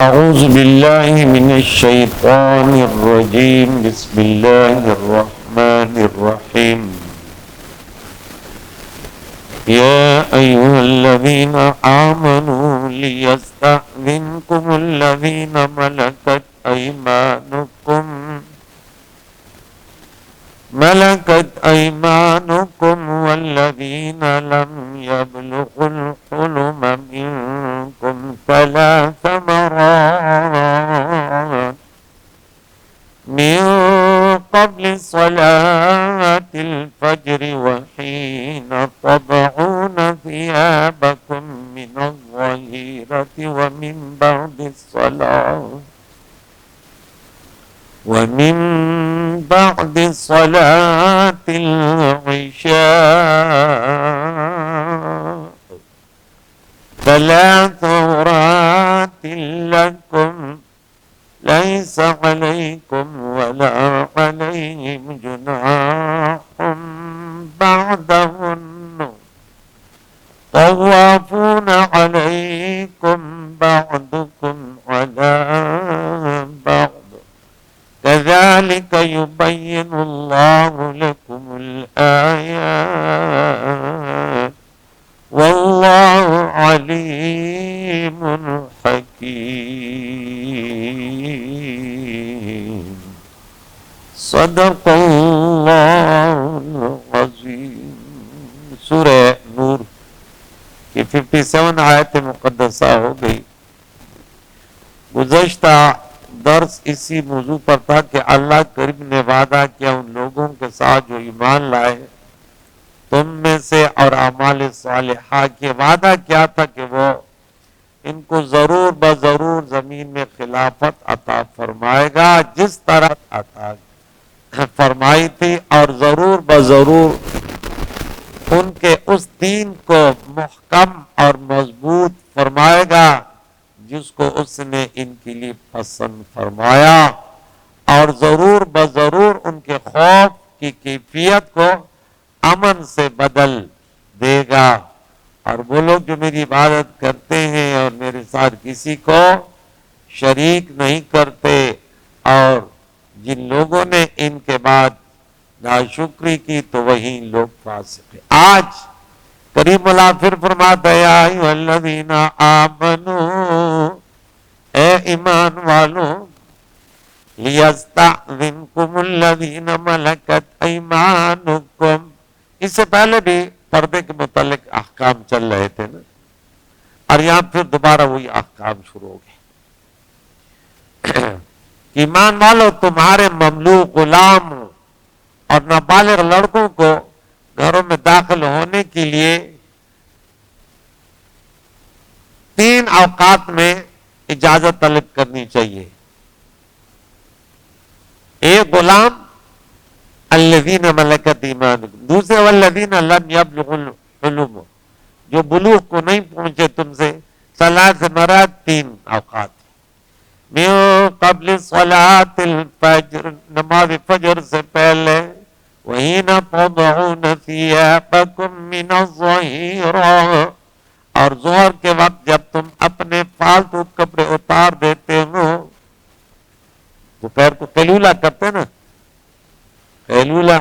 أعوذ بالله من الشيطان الرجيم. بسم الله الرحمن الرحيم. يا أيها الذين آمنوا ليستأذنكم الذين ملكت أيمانكم والذين لم يبلغوا الحلم منكم 3 مرات من قبل صلاة الفجر وحين تضعون ثيابكم من الظهيرة ومن بعد صلاة العشاء 3 عورات لكم ليس عليكم ولا عليهم جناح بعدهن طوافون عليكم بعضكم على بعض كذلك يبين الله لكم الآيات والله عليم حكيم. صدق اللہ العظیم. سورہ نور کی 57 آیت مقدسہ ہو گئی. گزشتہ درس اسی موضوع پر تھا کہ اللہ کریم نے وعدہ کیا ان لوگوں کے ساتھ جو ایمان لائے تم میں سے اور اعمال صالحہ کے. وعدہ کیا تھا کہ وہ ان کو ضرور بضرور زمین میں خلافت عطا فرمائے گا جس طرح عطا فرمائی تھی، اور ضرور بضرور ان کے اس دین کو محکم اور مضبوط فرمائے گا جس کو اس نے ان کے لیے پسند فرمایا، اور ضرور بضرور ان کے خوف کی کیفیت کو امن سے بدل دے گا. اور وہ لوگ جو میری عبادت کرتے ہیں اور میرے ساتھ کسی کو شریک نہیں کرتے، اور جن لوگوں نے ان کے بعد ناشکری کی تو وہی لوگ فاسق ہیں. آج کریم اللہ پھر فرماتا ہے یا ایھا الذین آمنوا، اے ایمان والوں، لیستأذنکم الذین ملکت ایمانکم. اس سے پہلے بھی پردے کے متعلق احکام چل رہے تھے نا، اور یہاں پھر دوبارہ وہی احکام شروع ہو گئے. ایمان والو، تمہارے مملوک غلام اور نابالغ لڑکوں کو گھروں میں داخل ہونے کے لیے 3 اوقات میں اجازت طلب کرنی چاہیے. ایک غلام، الذین ملکت ایمانکم، دوسرے والذین لم یبلغوا الحلم، جو بلوغ کو نہیں پہنچے تم سے. 3 مرات 3 اوقات. من قبل صلاۃ الفجر، نماز فجر سے پہلے. وحین تضعون ثیابکم من الظہیرہ، اور ظہر کے وقت جب تم اپنے فالتو کپڑے اتار دیتے ہو. دوپہر کو قیلولہ کرتے نا، قیلولہ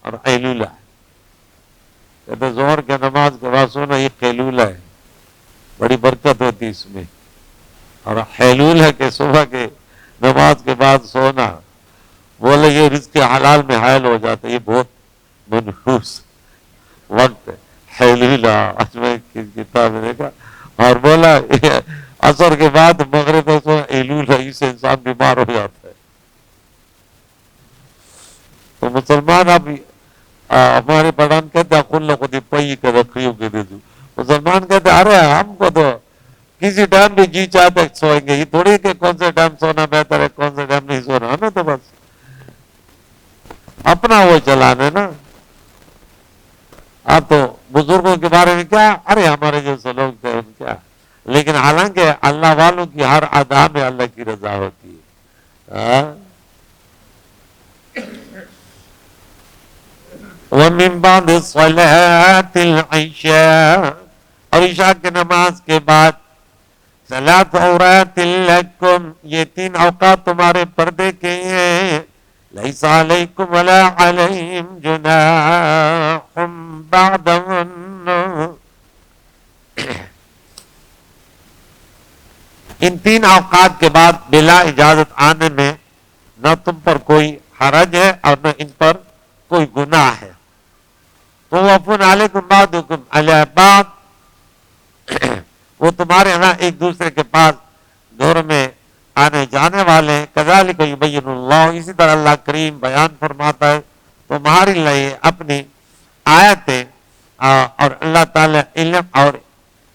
اور قیلولہ. کہتے ظہر کے نماز کے بعد سونا یہ قیلولہ ہے، بڑی برکت ہوتی اس میں. اور قیلولہ کے صبح کے نماز کے بعد سونا، بولے یہ رزق حلال میں حائل ہو جاتا ہے، یہ بہت منحوس وقت ہے. قیلولہ آج میں کتاب میں دیکھا، اور بولا عصر کے بعد مغرب میں سونا قیلولہ، اس سے انسان بیمار ہو جاتا ہے. تو مسلمان اب ہمارے پڑھان کہتے ہیں خل خود پئی کے رکھیوں کے دے دوں. مسلمان کہتے ہیں ارے ہم کو تو کسی ٹائم بھی جی چاہتے سوئیں گے، یہ تھوڑی کہ کون سے ٹائم سونا بہتر ہے کون سے ٹائم نہیں سونا ہے نا. تو بس اپنا وہ چلانا نا. اب تو بزرگوں کے بارے میں کیا، ارے ہمارے جیسے لوگ تھے ان کیا. لیکن حالانکہ اللہ والوں کی ہر ادا میں اللہ کی رضا ہوتی ہے. وَمِن بَعْدِ صَلَاةِ الْعِشَاءِ، اور عشاء کی نماز کے بعد صلاۃ عورات لکم، یہ 3 اوقات تمہارے پردے کے ہیں، لیس علیکم ولا علیہم جناح بعدہن، ان 3 اوقات کے بعد بلا اجازت آنے میں نہ تم پر کوئی حرج ہے اور نہ ان پر کوئی گناہ ہے۔ تو وفن علیکم بعضکم علی بعض، وہ تمہارے ہاں ایک دوسرے کے پاس گھر میں آنے جانے والے ہیں۔ کذالک یبین اللہ، اسی طرح اللہ کریم بیان فرماتا ہے تمہارے لیے اپنی آیتیں، اور اللہ تعالی علم اور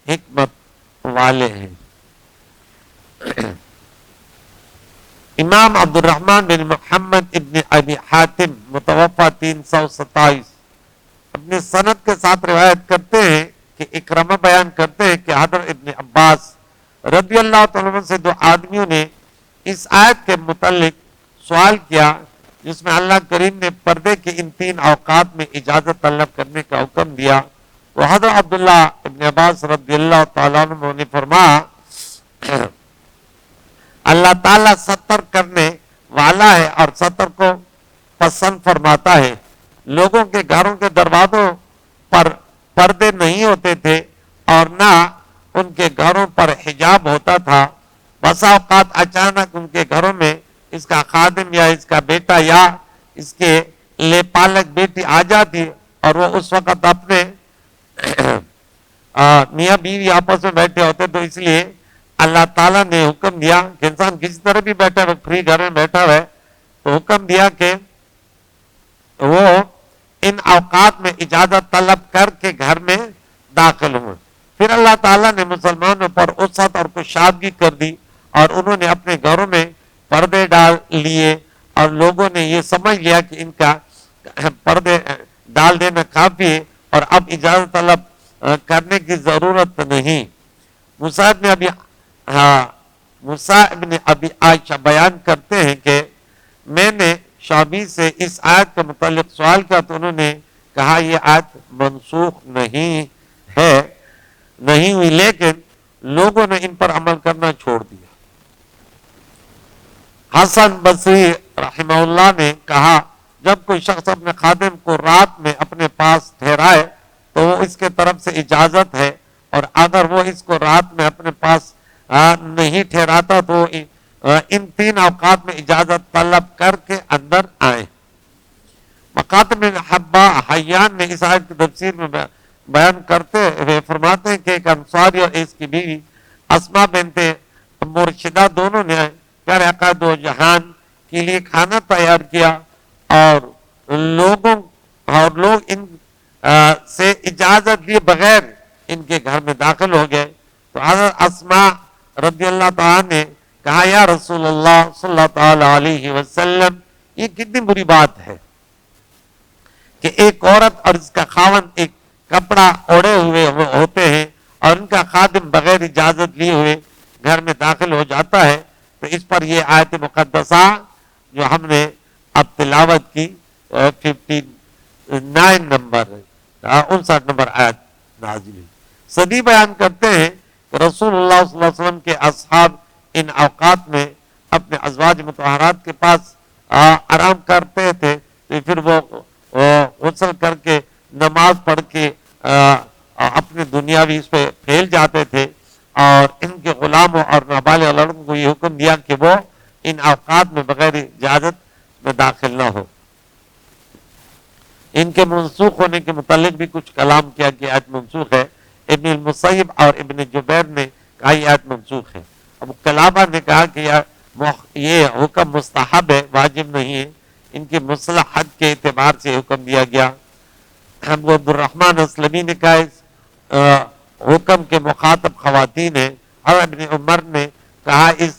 حکمت والے ہیں۔ امام عبد الرحمن بن محمد ابن ابی حاتم متوفہ 327 اپنی سند کے ساتھ روایت کرتے ہیں کہ اکرمہ بیان کرتے ہیں کہ حضرت ابن عباس رضی اللہ تعالیٰ عنہ سے 2 آدمیوں نے اس آیت کے متعلق سوال کیا جس میں اللہ کریم نے پردے کے ان 3 اوقات میں اجازت طلب کرنے کا حکم دیا، تو حضرت عبداللہ ابن عباس رضی اللہ تعالیٰ عنہ نے فرمایا اللہ تعالیٰ ستر کرنے والا ہے اور ستر کو پسند فرماتا ہے۔ لوگوں کے گھروں کے دروازوں پر پردے نہیں ہوتے تھے اور نہ ان کے گھروں پر حجاب ہوتا تھا۔ بسا اوقات اچانک ان کے گھروں میں اس کا خادم یا اس کا بیٹا یا اس کے لے پالک بیٹی آ جاتی اور وہ اس وقت اپنے میاں بیوی آپس میں بیٹھے ہوتے، تو اس لیے اللہ تعالیٰ نے حکم دیا کہ انسان کسی طرح بھی بیٹھا ہے، فری گھر میں بیٹھا ہے، تو حکم دیا کہ وہ ان اوقات میں اجازت طلب کر کے گھر میں داخل ہوں۔ پھر اللہ تعالیٰ نے مسلمانوں پر وسعت اور کشادگی کر دی اور انہوں نے اپنے گھروں میں پردے ڈال لیے اور لوگوں نے یہ سمجھ لیا کہ ان کا پردے ڈال دینا کافی ہے اور اب اجازت طلب کرنے کی ضرورت نہیں۔ موسیٰ ابن ابی عائشہ بیان کرتے ہیں کہ میں نے شعبی سے اس آیت کے متعلق سوال کیا تو انہوں نے کہا یہ آیت منسوخ نہیں ہے، نہیں ہوئی، لیکن لوگوں نے ان پر عمل کرنا چھوڑ دیا۔ حسن بصری رحمہ اللہ نے کہا جب کوئی شخص اپنے خادم کو رات میں اپنے پاس ٹھہرائے تو وہ اس کے طرف سے اجازت ہے، اور اگر وہ اس کو رات میں اپنے پاس نہیں ٹھہراتا تو ان 3 اوقات میں اجازت طلب کر کے اندر آئے۔ مکاتب حبا حیان نے اس آیت کی تفسیر میں بیان کرتے ہوئے فرماتے ہیں کہ ایک انصاری اور اس کی بیوی اسما بنت مرشدہ دونوں نے پیارے آقا دو جہان کے لیے کھانا تیار کیا اور لوگ ان سے اجازت دیے بغیر ان کے گھر میں داخل ہو گئے، تو حضرت اسما رضی اللہ تعالیٰ نے کہا یا رسول اللہ صلی اللہ تعالی علیہ وسلم، یہ کتنی بری بات ہے کہ ایک عورت اور اس کا خاوند ایک کپڑا اوڑے ہوئے ہوتے ہیں اور ان کا خادم بغیر اجازت لیے ہوئے گھر میں داخل ہو جاتا ہے۔ تو اس پر یہ آیت مقدسہ جو ہم نے اب تلاوت کی 59 نمبر 59 نمبر آیت نازل ہوئی۔ صدی بیان کرتے ہیں کہ رسول اللہ صلی اللہ علیہ وسلم کے اصحاب ان اوقات میں اپنے ازواج مطہرات کے پاس آرام کرتے تھے، تو پھر وہ غسل کر کے نماز پڑھ کے اپنے دنیاوی اس پہ پھیل جاتے تھے، اور ان کے غلاموں اور نابالغ لڑکوں کو یہ حکم دیا کہ وہ ان اوقات میں بغیر اجازت میں داخل نہ ہو۔ ان کے منسوخ ہونے کے متعلق بھی کچھ کلام کیا کہ آیت منسوخ ہے۔ ابن المسیب اور ابن جبیر نے کہا یہ آیت منسوخ ہے۔ ابو قلابہ نے کہا کہ یہ حکم مستحب ہے، واجب نہیں ہے، ان کی مصلحت کے اعتبار سے حکم دیا گیا۔ ابو عبد الرحمن اسلمی نے کہا اس حکم کے مخاطب خواتین ہیں، اور ابن عمر نے کہا اس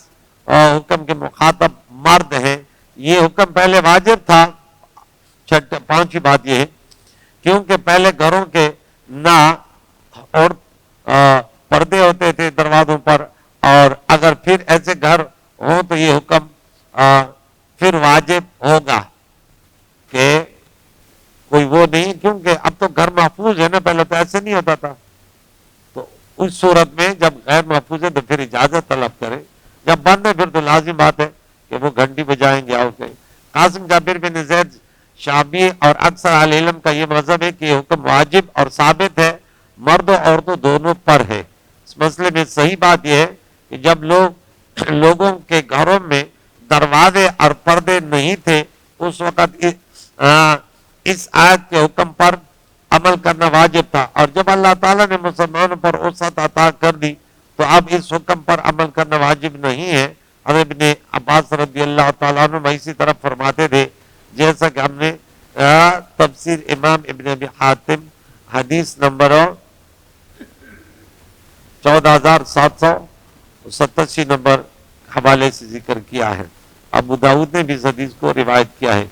حکم کے مخاطب مرد ہیں۔ یہ حکم پہلے واجب تھا۔ 5ویں بات یہ ہے کیونکہ پہلے گھروں کے نہ اور پردے ہوتے تھے دروازوں پر، اور اگر پھر ایسے گھر ہوں تو یہ حکم پھر واجب ہوگا کہ کوئی وہ نہیں، کیونکہ اب تو گھر محفوظ ہے نا، پہلے تو ایسے نہیں ہوتا تھا۔ تو اس صورت میں جب غیر محفوظ ہے تو پھر اجازت طلب کرے، جب بند ہے پھر تو لازم بات ہے کہ وہ گھنٹی بجائیں گے. قاسم جابر بن زید شعبی اور اکثر اہل علم کا یہ مذہب ہے کہ یہ حکم واجب اور ثابت ہے، مرد و عورتوں دونوں پر ہے. اس مسئلے میں صحیح بات یہ ہے کہ جب لوگوں کے گھروں میں دروازے اور پردے نہیں تھے اس وقت اس آیت کے حکم پر عمل کرنا واجب تھا، اور جب اللہ تعالیٰ نے مسلمانوں پر وسعت عطا کر دی تو اب اس حکم پر عمل کرنا واجب نہیں ہے. حضرت ابن عباس رضی اللہ تعالیٰ عنہ اسی طرف فرماتے تھے، جیسا کہ ہم نے تفسیر امام ابن ابی حاتم حدیث نمبر 14787 نمبر حوالے سے ذکر کیا ہے. ابو داؤد نے بھی اس حدیث کو روایت کیا ہے.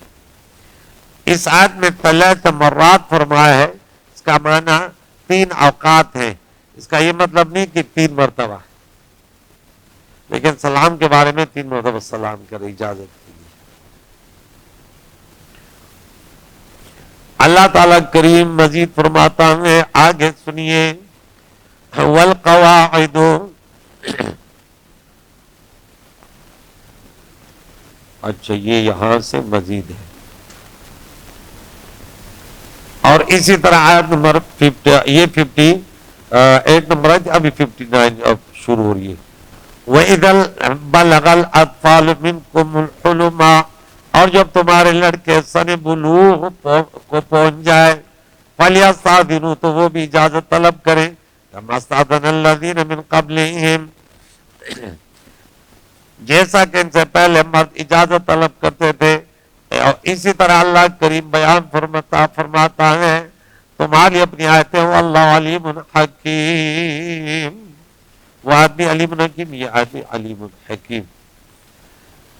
اس آیت میں ثلاث مرات فرمایا ہے، اس کا معنی 3 اوقات ہیں. اس کا یہ مطلب نہیں کہ 3 مرتبہ، لیکن سلام کے بارے میں 3 مرتبہ سلام کرے اجازت کے لیے. اللہ تعالیٰ کریم مزید فرماتا ہے، آگے سنیے، والقواعد، اچھا یہ یہاں سے مزید ہے، اور اسی طرح آیت نمبر 50، یہ 58 نمبر ہے، ابھی 59 اب شروع ہو رہی ہے. وَإِذَا بَلَغَ الْأَطْفَالُ مِنْكُمُ الْحُلُمَ، اور جب تمہارے لڑکے سن بلوغ کو پہنچ جائے، فَلْيَسْتَأْذِنُوا، تو وہ بھی اجازت طلب کریں، كَمَا اسْتَأْذَنَ الَّذِينَ مِنْ قَبْلِهِمْ، جیسا کہ ان سے پہلے مرد اجازت طلب کرتے تھے. اور اسی طرح اللہ کریم بیان فرماتا ہے تمہاری اپنی آیتیں ہو، اللہ علیم حکیم، وہ آدمی علیم حکیم، یہ آدمی علیم حکیم.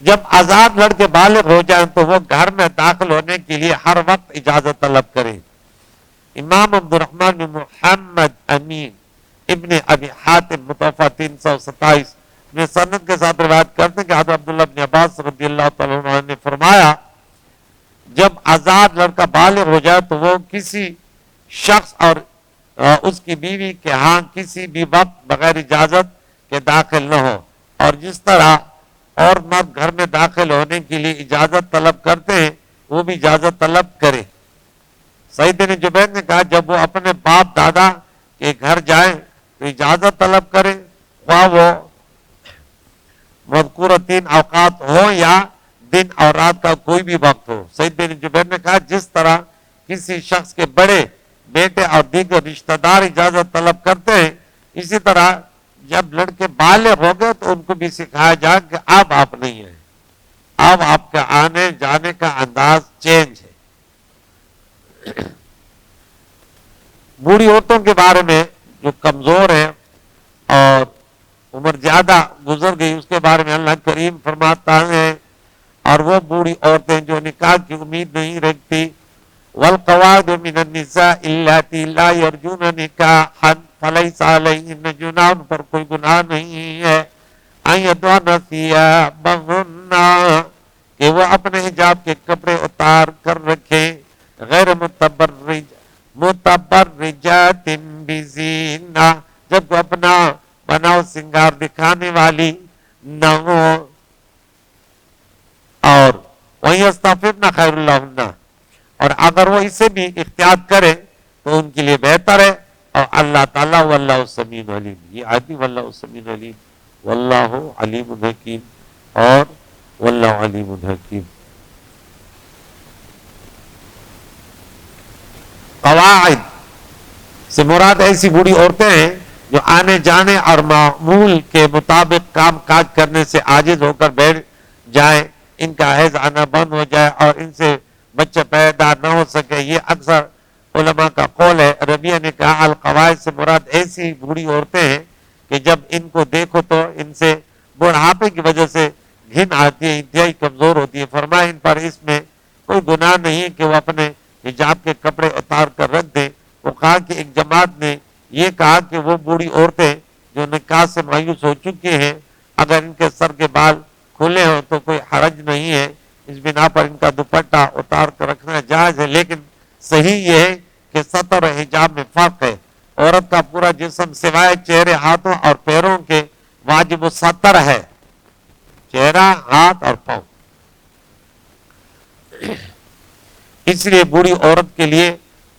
جب آزاد لڑکے بالغ ہو جائیں تو وہ گھر میں داخل ہونے کے لیے ہر وقت اجازت طلب کریں. امام عبد الرحمن بن محمد امین ابن ابی حاتم متوفی 327 میں سند کے ساتھ روایت کرتے ہیں کہ حضرت عبداللہ بن عباس رضی اللہ تعالیٰ عنہ نے فرمایا، جب آزاد لڑکا بالغ ہو جائے تو وہ کسی شخص اور اس کی بیوی کے ہاں کسی بھی وقت بغیر اجازت کے داخل نہ ہو، اور جس طرح اور مرد گھر میں داخل ہونے کے لیے اجازت طلب کرتے ہیں وہ بھی اجازت طلب کرے. سعید بن جبیر نے کہا جب وہ اپنے باپ دادا کے گھر جائیں تو اجازت طلب کرے، خواہ وہ مذکور 3 اوقات ہو یا دن اور رات کا کوئی بھی وقت ہو. سعید بن جبیر نے کہا جس طرح کسی شخص کے بڑے بیٹے اور دیگر رشتہ دار اجازت طلب کرتے ہیں، اسی طرح جب لڑکے بالغ ہو گئے تو ان کو بھی سکھایا جائے کہ اب آپ نہیں ہیں، اب آپ کا آنے جانے کا انداز چینج ہے. بوڑھی عورتوں کے بارے میں جو کمزور ہیں اور عمر زیادہ گزر گئی، اس کے بارے میں اللہ کریم فرماتا ہے، اور وہ بوڑھی عورتیں جو نکاح کی امید نہیں رکھتی، والقواعد من النساء اللاتي لا يرجون نکاحا فليس عليهن جناح، ان پر کوئی گناہ نہیں ہے، ان يضعن ثيابهن، کہ وہ اپنے حجاب کے کپڑے اتار کر رکھیں، غیر متبرجات بزینہ، جب وہ اپنا بناؤ سنگار دکھانے والی نہ ہو، اور وَيَسْتَعْفِفْنَ خَيْرٌ لَهُنَّ، اور اگر وہ اسے بھی اختیار کرے تو ان کے لیے بہتر ہے. اور اللہ تعالیٰ واللہ سمیع علیم، یہ آدمی واللہ سمیع علیم، واللہ علیم حکیم، اور واللہ علیم حکیم. قواعد سے مراد ایسی بوڑھی عورتیں ہیں جو آنے جانے اور معمول کے مطابق کام کاج کرنے سے عاجز ہو کر بیٹھ جائیں، ان کا حیض آنا بند ہو جائے اور ان سے بچہ پیدا نہ ہو سکے. یہ اکثر علماء کا قول ہے. ربیہ نے کہا القواعد سے مراد ایسی بوڑھی عورتیں ہیں کہ جب ان کو دیکھو تو ان سے بڑھاپے کی وجہ سے گھن آتی ہے، انتہائی کمزور ہوتی ہے. فرمایا ان پر اس میں کوئی گناہ نہیں کہ وہ اپنے حجاب کے کپڑے اتار کر رکھ دیں. وہ کہا کہ ایک جماعت نے یہ کہا کہ وہ بوڑھی عورتیں جو نکاح سے مایوس ہو چکی ہیں اگر ان کے سر کے بال کھلے ہوں تو کوئی حرج نہیں ہے، اس بنا پر ان کا دوپٹہ اتار کر رکھنا جائز ہے. لیکن صحیح یہ ہے کہ سطر و حجاب میں فرق ہے. عورت کا پورا جسم سوائے چہرے ہاتھوں اور پیروں کے واجب الستر ہے، چہرہ ہاتھ اور پاؤں۔ اس لیے بوڑھی عورت کے لیے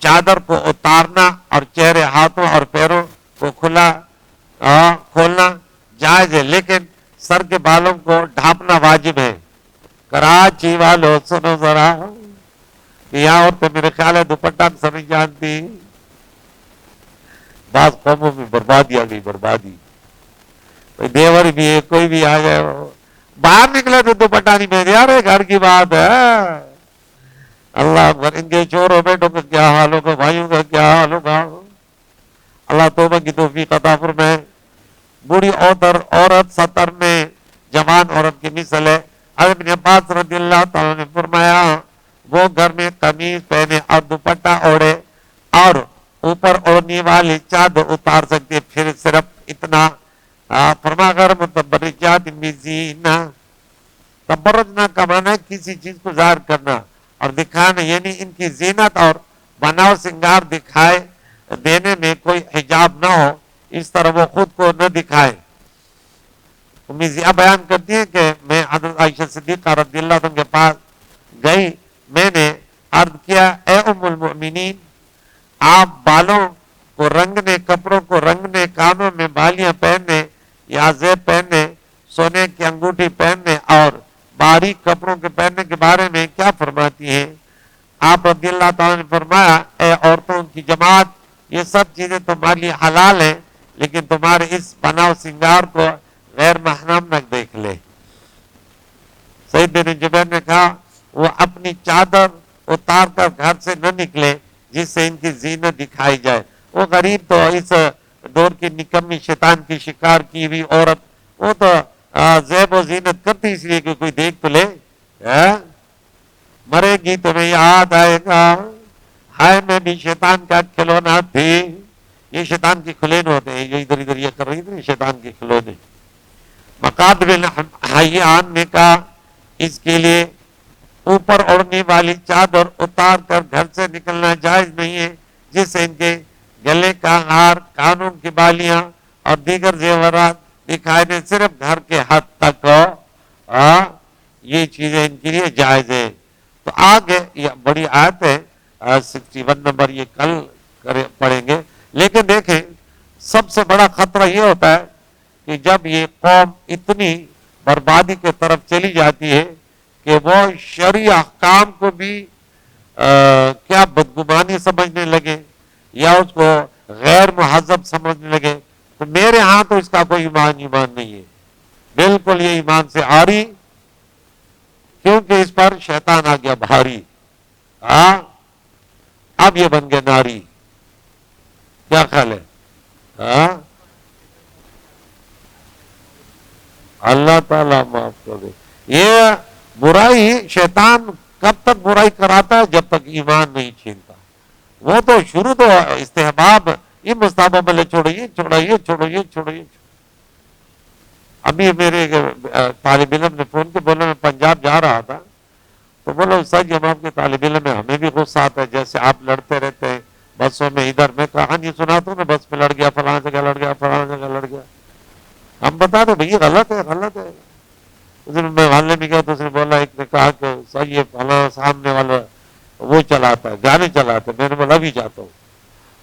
چادر کو اتارنا اور چہرے ہاتھوں اور پیروں کو کھولنا جائز ہے، لیکن سر کے بالوں کو ڈھانپنا واجب ہے۔ کراچی والوں سنو ذرا، یہاں عورتیں میرے خیال ہے دوپٹہ سمجھ جانتی، بعض قوموں میں بربادی آ گئی، بربادی۔ کوئی دیور بھی ہے، کوئی بھی آ جائے، باہر نکلے تو دوپٹہ نہیں پہنتے، یار گھر کی بات ہے۔ اللہ اکبر، ان کے شوہروں بیٹوں کا کیا حال ہوگا، بھائیوں کا کیا حال ہوگا۔ اللہ توبہ کی توفیق عطا فرمائے۔ بوڑھی عورت ستر میں جوان عورت کی مثل ہے۔ حضرت ابن عباس رضی اللہ تعالیٰ نے فرمایا وہ گھر میں قمیض پہنے اور دوپٹہ اوڑھے اور اوپر اوڑھنے والی چادر اتار سکتے، پھر صرف اتنا فرما کر متبرجات بزینہ، تبرجنا کا معنی ہے کسی چیز کو ظاہر کرنا اور دکھانا، یعنی ان کی زینت اور بناؤ سنگار دکھائے دینے میں کوئی حجاب نہ ہو، اس طرح وہ خود کو نہ دکھائے۔ بیان کرتی ہے کہ میں حضرت عائشہ صدیقہ رضی اللہ عنہ کے پاس گئی، میں نے عرض کیا اے ام المؤمنین، آپ بالوں کو رنگنے، کپڑوں کو رنگنے، کانوں میں بالیاں پہننے یا زیب پہننے، سونے کی انگوٹھی پہننے اور باریک کپڑوں کے پہننے کے بارے میں کیا فرماتی ہیں؟ آپ رضی اللہ تعالیٰ نے فرمایا اے عورتوں کی جماعت، یہ سب چیزیں تمہارے لیے حلال ہیں، لیکن تمہارے اس بناؤ سنگار کو غیر محرم نہ دیکھ لے۔ سعید بن جبیر نے کہا وہ اپنی چادر اتار کر گھر سے نہ نکلے جس سے ان کی زینت دکھائی جائے۔ وہ غریب تو اس دور کی نکمی شیطان کی شکار کی ہوئی عورت، وہ تو زیب و زینت کرتی اس لیے کہ کوئی دیکھ تو لے، مرے گی تمہیں یاد آئے گا ہائے میں بھی شیطان کا کھلونا تھی۔ یہ شیطان کے کھلونے ہوتے ہیں، یہ ادھر ادھر یہ کر رہی تھی شیطان کے کھلونے۔ مقاد بن حیان نے کہا اس کے لیے اوپر اوڑھنے والی چادر اتار کر گھر سے نکلنا جائز نہیں ہے، جس سے ان کے گلے کا ہار، کانوں کی بالیاں اور دیگر زیورات دکھائے دیں، صرف گھر کے حد تک یہ چیزیں ان کے لیے جائز ہے۔ تو آگے یہ بڑی آیت ہے 61 نمبر، یہ کل پڑھیں گے۔ لیکن دیکھیں سب سے بڑا خطرہ یہ ہوتا ہے کہ جب یہ قوم اتنی بربادی کے طرف چلی جاتی ہے کہ وہ شرعی احکام کو بھی کیا بدگمانی سمجھنے لگے یا اس کو غیر مہذب سمجھنے لگے، تو میرے ہاں تو اس کا کوئی ایمان نہیں ہے، بالکل یہ ایمان سے عاری، کیونکہ اس پر شیطان آ گیا بھاری، اب یہ بن گیا ناری۔ کیا خیال ہے؟ اللہ تعالیٰ معاف کر دے۔ یہ برائی شیطان کب تک برائی کراتا ہے؟ جب تک ایمان نہیں چھینتا۔ وہ تو شروع تو استحباب، یہ مستحب میں چھوڑو، یہ چھوڑو، یہ چھوڑو، یہ چھوڑو، یہ چھوڑو۔ ابھی میرے طالب علم نے فون کے بولا میں پنجاب جا رہا تھا، تو بولا استاد جی ہم آپ کے طالب علم ہیں، ہمیں بھی غصہ آتا ہے جیسے آپ لڑتے رہتے ہیں بسوں میں ادھر۔ میں کہانی سناتا ہوں نا، بس میں لڑ گیا، فلاں جگہ لڑ گیا، فلاں جگہ لڑ گیا۔ ہم بتا دیں بھئی غلط ہے، غلط ہے۔ اس دن میں محلے میں گیا تو اس نے بولا، ایک نے کہا کہ سر یہ فلاں سامنے والا وہ چلاتا ہے، گانے چلاتے، میں نے بولا بھی جاتا ہوں،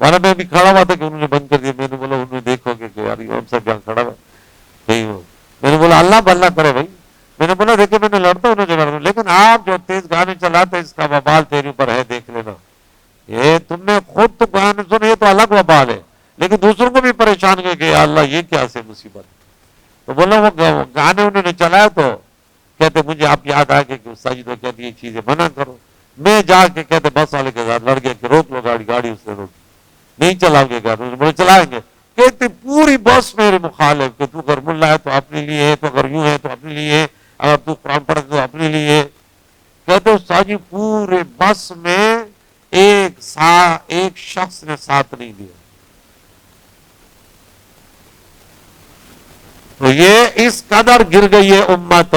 ورنہ میں بھی کھڑا ہوا تھا کہ انہوں نے بند کر دیا۔ میں نے بولا انہوں نے دیکھو گے کہ یار یہ ہم سب جہاں کھڑا ہوا نہیں ہو۔ میں نے بولا اللہ بھلا کرے بھائی۔ میں نے بولا دیکھیں میں نے لڑتا ہوں انہوں نے، لیکن آپ جو تیز گانے چلاتے اس کا وبال تیرے اوپر ہے، دیکھ لینا۔ یہ تم نے خود تو گانے سنے، یہ تو الگ وبال ہے، لیکن دوسروں کو بھی پریشان کر کہ اللہ یہ کیا سے مصیبت ہے۔ تو بولا وہ گانے انہوں نے چلایا تو کہتے مجھے آپ یاد آ گئے کہ استاد جی تو کہتے یہ چیزیں منع کرو۔ میں جا کے کہتے بس والے کے ساتھ لڑ گیا کہ روک لو گاڑی، گاڑی اس نے روکی، نہیں چلاؤ گے گاڑی، بولے چلائیں گے، کہتے پوری بس میرے مخالف کہ تو اگر ملا ہے تو اپنے لیے ہے، تو اگر یوں ہے تو اپنے لیے ہے، اگر تو قرآن پڑھے تو اپنے لیے ہے۔ کہتے استاد جی پورے بس میں ایک شخص نے ساتھ نہیں دیا۔ تو یہ اس قدر گر گئی ہے امت۔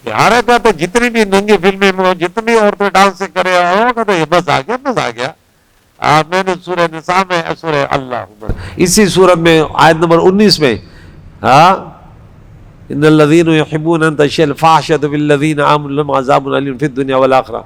یار کہتے جتنی بھی ننگی فلمیں جتنی عورتیں ڈانس کرے کہتے یہ بس آ گیا، بس آ گیا۔ میں نے سورہ نساء میں سورہ اللہ اسی سورت میں آیت نمبر 19 میں ہاں ان الذین یحبون ان تشیع الفاحشۃ بالذین آمنوا لهم عذاب علیم فی الدنیا والآخرہ.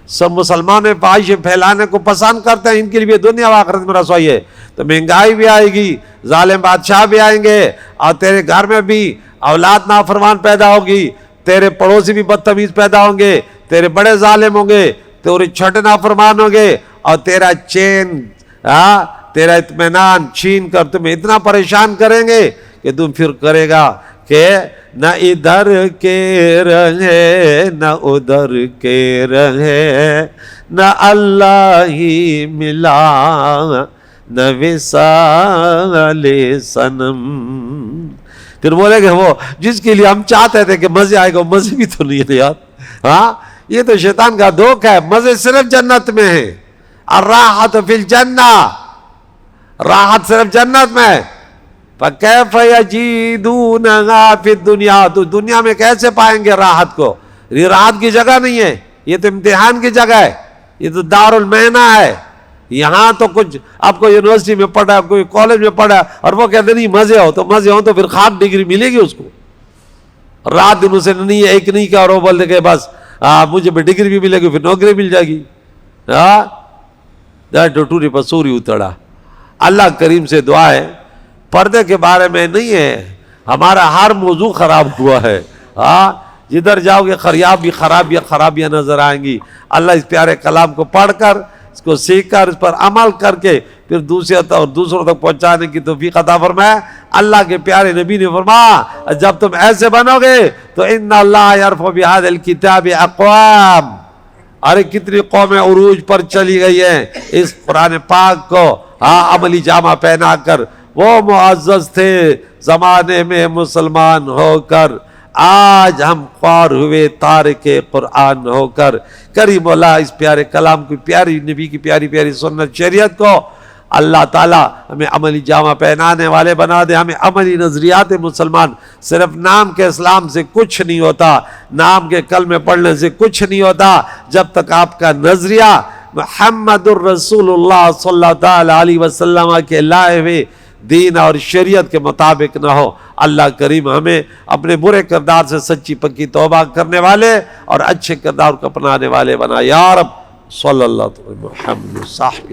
سب مسلمان فاحشے پھیلانے کو پسند کرتے ہیں، ان کے لیے دنیا و آخرت میں رسوائی ہے. تو مہنگائی بھی آئے گی، ظالم بادشاہ بھی آئیں گے، اور تیرے گھر میں بھی اولاد نافرمان پیدا ہوگی، تیرے پڑوسی بھی بدتمیز پیدا ہوں گے، تیرے بڑے ظالم ہوں گے، تیرے چھوٹے نافرمان ہوں گے، اور تیرا چین تیرا اطمینان چھین کر تمہیں اتنا پریشان کریں گے کہ تم پھر کرے گا کہ نہ ادھر کے رہے نہ ادھر کے رہے، نہ اللہ ہی ملا نہ وصال صنم. پھر بولے گے وہ جس کے لیے ہم چاہتے تھے کہ مزے آئے گا، مزے بھی تو نہیں ہے یار. ہاں یہ تو شیطان کا دھوکہ ہے. مزے صرف جنت میں ہیں. الراحت فی الجنہ، راحت صرف جنت میں. فَكَيْفَ يَجِدُونَهَا فِي الدُّنْيَا، تو دنیا میں کیسے پائیں گے راحت کو؟ یہ راحت کی جگہ نہیں ہے، یہ تو امتحان کی جگہ ہے، یہ تو دار المحنہ ہے. یہاں تو کچھ آپ کو یونیورسٹی میں پڑھا، کوئی کالج میں پڑھا، اور وہ کہتے نہیں مزے ہو، تو مزے ہو تو پھر خاص ڈگری ملے گی اس کو. رات دن اسے نہیں ایک نہیں کیا، اور وہ بول دے کہ بس مجھے بھی ڈگری بھی ملے گی، پھر نوکری مل جائے گی. ٹوٹوری پر سوری اتڑا. اللہ کریم سے دعا ہے پردے کے بارے میں نہیں ہے، ہمارا ہر موضوع خراب ہوا ہے. جدھر جاؤ گے خرابیاں نظر آئیں گی. اللہ اس پیارے کلام کو پڑھ کر، اس کو سیکھ کر، اس پر عمل کر کے پھر دوسروں تک پہنچانے کی توفیق عطا فرمائے. اللہ کے پیارے نبی نے فرمایا جب تم ایسے بنو گے تو ان اللہ یرفع بہذا الکتاب اقوام. ارے کتنی قومیں عروج پر چلی گئی ہیں اس قرآن پاک کو عملی جامہ پہنا کر. وہ معزز تھے زمانے میں مسلمان ہو کر، آج ہم خوار ہوئے تارک قرآن ہو کر. کریم اللہ اس پیارے کلام کی پیاری نبی کی پیاری پیاری سنت شریعت کو اللہ تعالیٰ ہمیں عملی جامہ پہنانے والے بنا دے. ہمیں عملی نظریات مسلمان، صرف نام کے اسلام سے کچھ نہیں ہوتا، نام کے کلمے پڑھنے سے کچھ نہیں ہوتا جب تک آپ کا نظریہ محمد الرسول اللہ صلی اللہ علیہ وسلم کے لائے ہوئے دین اور شریعت کے مطابق نہ ہو. اللہ کریم ہمیں اپنے برے کردار سے سچی پکی توبہ کرنے والے اور اچھے کردار کو اپنانے والے بنا. یا رب صلی اللہ علیہ وسلم محمد صاحب